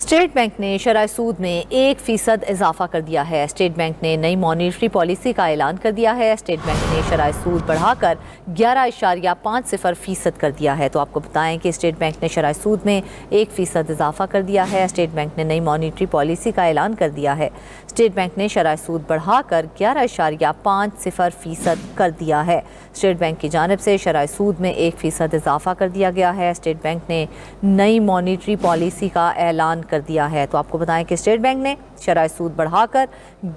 State bank نے شرح سود میں 1% اضافہ کر دیا ہے۔ اسٹیٹ بینک نے نئی مانیٹری پالیسی کا اعلان کر دیا ہے۔ اسٹیٹ بینک نے شرح سود بڑھا کر 11.50% کر دیا ہے۔ تو آپ کو بتائیں کہ اسٹیٹ بینک نے شرح سود میں 1% اضافہ کر دیا ہے۔ اسٹیٹ بینک نے نئی مانیٹری پالیسی کا اعلان کر دیا ہے۔ اسٹیٹ بینک نے شرح سود بڑھا کر 11.50% کر دیا ہے۔ اسٹیٹ بینک کی جانب سے شرح سود میں 1% اضافہ کر دیا گیا ہے۔ اسٹیٹ بینک نے نئی مانیٹری پالیسی کا اعلان کر دیا ہے۔ تو آپ کو بتائیں کہ اسٹیٹ بینک نے شرح سود بڑھا کر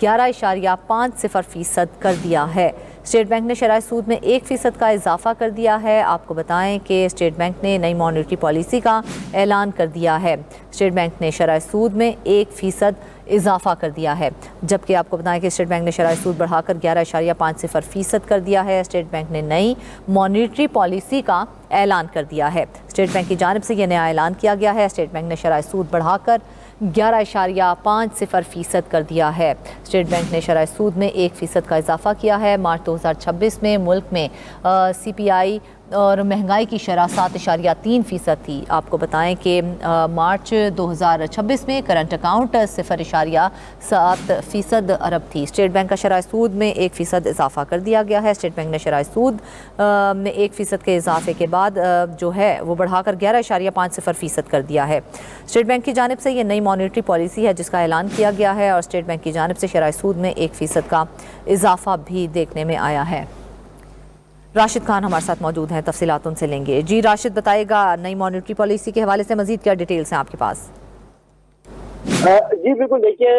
11.50% کر دیا ہے۔ اسٹیٹ بینک نے شرح سود میں 1% کا اضافہ کر دیا ہے۔ آپ کو بتائیں کہ اسٹیٹ بینک نے نئی مانیٹری پالیسی کا اعلان کر دیا ہے۔ اسٹیٹ بینک نے شرح سود میں 1% اضافہ کر دیا ہے، جبکہ آپ کو بتائیں کہ اسٹیٹ بینک نے شرح سود بڑھا کر 11.50% کر دیا ہے۔ اسٹیٹ بینک نے نئی مانیٹری پالیسی کا اعلان کر دیا ہے۔ اسٹیٹ بینک کی جانب سے یہ نیا اعلان کیا گیا ہے۔ اسٹیٹ بینک نے شرح سود بڑھا کر 11.50% کر دیا ہے۔ اسٹیٹ بینک نے شرح سود میں 1% کا اضافہ کیا ہے۔ مارچ 2026 میں ملک میں سی پی آئی اور مہنگائی کی شرح 7.3% تھی۔ آپ کو بتائیں کہ مارچ 2026 میں کرنٹ اکاؤنٹ 0.7% ارب تھی۔ اسٹیٹ بینک کا شرح سود میں 1% اضافہ کر دیا گیا ہے۔ اسٹیٹ بینک نے شرح سود میں 1% کے اضافے کے بعد جو ہے وہ بڑھا کر 11.50% کر دیا ہے۔ اسٹیٹ بینک کی جانب سے یہ نئی مانیٹری پالیسی ہے جس کا اعلان کیا گیا ہے، اور اسٹیٹ بینک کی جانب سے شرح سود میں 1% کا اضافہ بھی دیکھنے میں آیا ہے۔ راشد خان ہمارے ساتھ موجود ہیں، تفصیلات ان سے لیں گے۔ جی راشد، بتائے گا نئی مانیٹری پالیسی کے حوالے سے مزید کیا ڈیٹیلز ہیں آپ کے پاس؟ جی بالکل، دیکھیے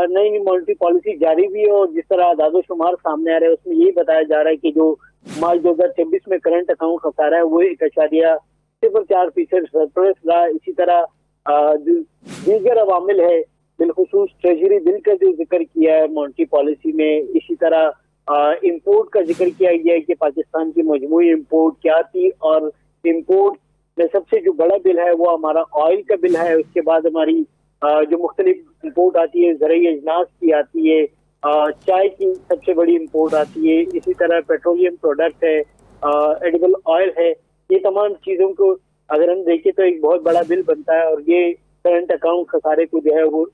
نئی مانیٹری پالیسی جاری ہوئی ہے، اور جس طرح اعداد و شمار سامنے آ رہے ہیں اس میں یہی بتایا جا رہا ہے کہ جو مارچ 2026 میں کرنٹ اکاؤنٹ خسارہ ہے وہ 1.04% سرپلس رہا۔ اسی طرح دیگر عوامل ہے، بالخصوص ٹریجری بل کا جو ذکر کیا ہے مانیٹری پالیسی میں، اسی طرح امپورٹ کا ذکر کیا گیا ہے کہ پاکستان کی مجموعی امپورٹ کیا تھی، اور امپورٹ میں سب سے جو بڑا بل ہے وہ ہمارا آئل کا بل ہے۔ اس کے بعد ہماری جو مختلف امپورٹ آتی ہے، زرعی اجناس کی آتی ہے، چائے کی سب سے بڑی امپورٹ آتی ہے، اسی طرح پیٹرولیم پروڈکٹ ہے، ایڈیبل آئل ہے۔ یہ تمام چیزوں کو اگر ہم دیکھیں تو ایک بہت بڑا بل بنتا ہے، اور یہ کرنٹ اکاؤنٹ خسارے کو جو ہے وہ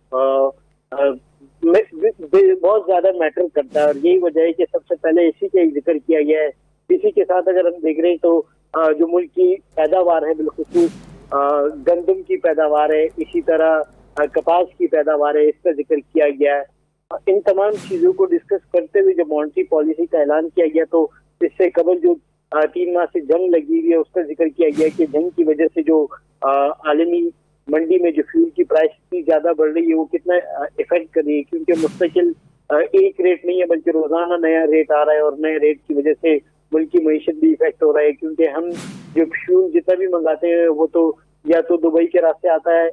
بہت زیادہ میٹر کرتا ہے، اور یہی وجہ ہے کہ سب سے پہلے اسی کا ذکر کیا گیا ہے۔ اسی کے ساتھ اگر ہم دیکھ رہے ہیں تو جو ملک کی پیداوار ہے، بالخصوص گندم کی پیداوار ہے، اسی طرح کپاس کی پیداوار ہے، اس کا ذکر کیا گیا ہے۔ ان تمام چیزوں کو ڈسکس کرتے ہوئے جب مانیٹری پالیسی کا اعلان کیا گیا تو اس سے قبل جو 3 ماہ سے جنگ لگی ہوئی ہے اس کا ذکر کیا گیا کہ جنگ کی وجہ سے جو عالمی منڈی میں جو فیول کی پرائس اتنی زیادہ بڑھ رہی ہے وہ کتنا افیکٹ کر رہی ہے، کیونکہ مستقل ایک ریٹ نہیں ہے بلکہ روزانہ نیا ریٹ آ رہا ہے، اور نئے ریٹ کی وجہ سے ملک کی معیشت بھی افیکٹ ہو رہا ہے، کیونکہ ہم جو فیول جتنا بھی منگاتے ہیں وہ تو یا تو دبئی کے راستے آتا ہے،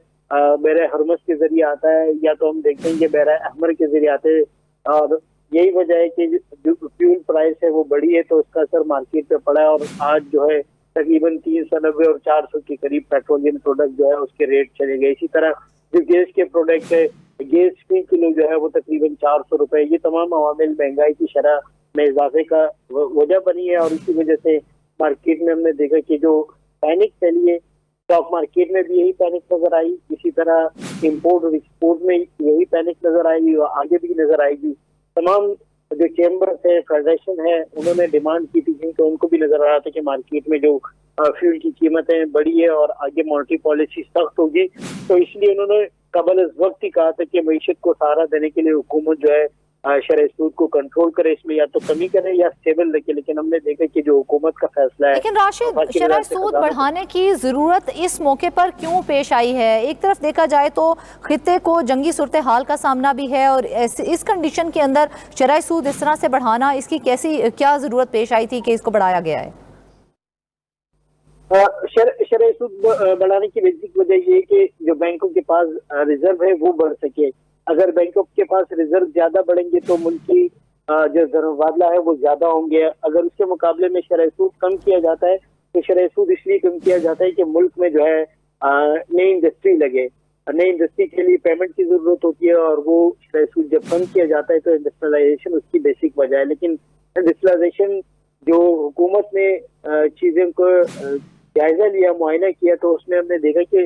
بحر ہرمز کے ذریعے آتا ہے، یا تو ہم دیکھتے ہیں کہ بحر احمر کے ذریعے آتے ہیں، اور یہی وجہ ہے کہ جو فیول پرائس ہے وہ بڑی ہے تو اس کا اثر مارکیٹ پہ پڑا ہے، اور آج جو ہے تقریباً 390 اور 400 کے قریب پیٹرولیم پروڈکٹ جو ہے اس کے ریٹ چلے گئے۔ اسی طرح جو گیس کے پروڈکٹ ہے، گیس فی کلو جو ہے وہ تقریباً 400 روپے۔ یہ تمام عوامل مہنگائی کی شرح میں اضافے کا وجہ بنی ہے، اور اسی وجہ سے مارکیٹ میں ہم نے دیکھا کہ جو پینک پھیلی ہے، اسٹاک مارکیٹ میں بھی یہی پینک نظر آئی، اسی طرح امپورٹ اور ایکسپورٹ میں یہی پینک نظر آئے گی اور آگے بھی نظر آئے گی۔ تمام جو چیمبرز ہے، فیڈریشن ہے، انہوں نے ڈیمانڈ کی تھی کہ ان کو بھی نظر آ رہا تھا کہ مارکیٹ میں جو فیول کی قیمتیں بڑی ہے اور آگے مانیٹری پالیسی سخت ہوگی، تو اس لیے انہوں نے قبل از وقت ہی کہا تھا کہ معیشت کو سہارا دینے کے لیے حکومت جو ہے شرح سود کو کنٹرول کرے، اس میں یا تو کمی کرے یا اسٹیبل رکھے، لیکن ہم نے دیکھا کہ جو حکومت کا فیصلہ ہے۔ لیکن راشد، شرح سود بڑھانے کی ضرورت اس موقع پر کیوں پیش آئی ہے؟ ایک طرف دیکھا جائے تو خطے کو جنگی صورتحال کا سامنا بھی ہے، اور اس کنڈیشن کے اندر شرح سود اس طرح سے بڑھانا، اس کی کیا ضرورت پیش آئی تھی کہ اس کو بڑھایا گیا ہے؟ شرح سود بڑھانے کی بیسک وجہ یہ ہے کہ جو بینکوں کے پاس ریزرو ہے وہ بڑھ سکے۔ اگر بینکوں کے پاس ریزرو زیادہ بڑھیں گے تو ملک کی جو زر مبادلہ ہے وہ زیادہ ہوں گے۔ اگر اس کے مقابلے میں شرح سود کم کیا جاتا ہے تو شرح سود اس لیے کم کیا جاتا ہے کہ ملک میں جو ہے نئی انڈسٹری لگے، نئی انڈسٹری کے لیے پیمنٹ کی ضرورت ہوتی ہے، اور وہ شرح سود جب کم کیا جاتا ہے تو انڈسٹریلائزیشن اس کی بیسک وجہ ہے۔ لیکن انڈسٹریلائزیشن جو حکومت نے چیزوں کو جائزہ لیا، معائنہ کیا، تو اس میں ہم نے دیکھا کہ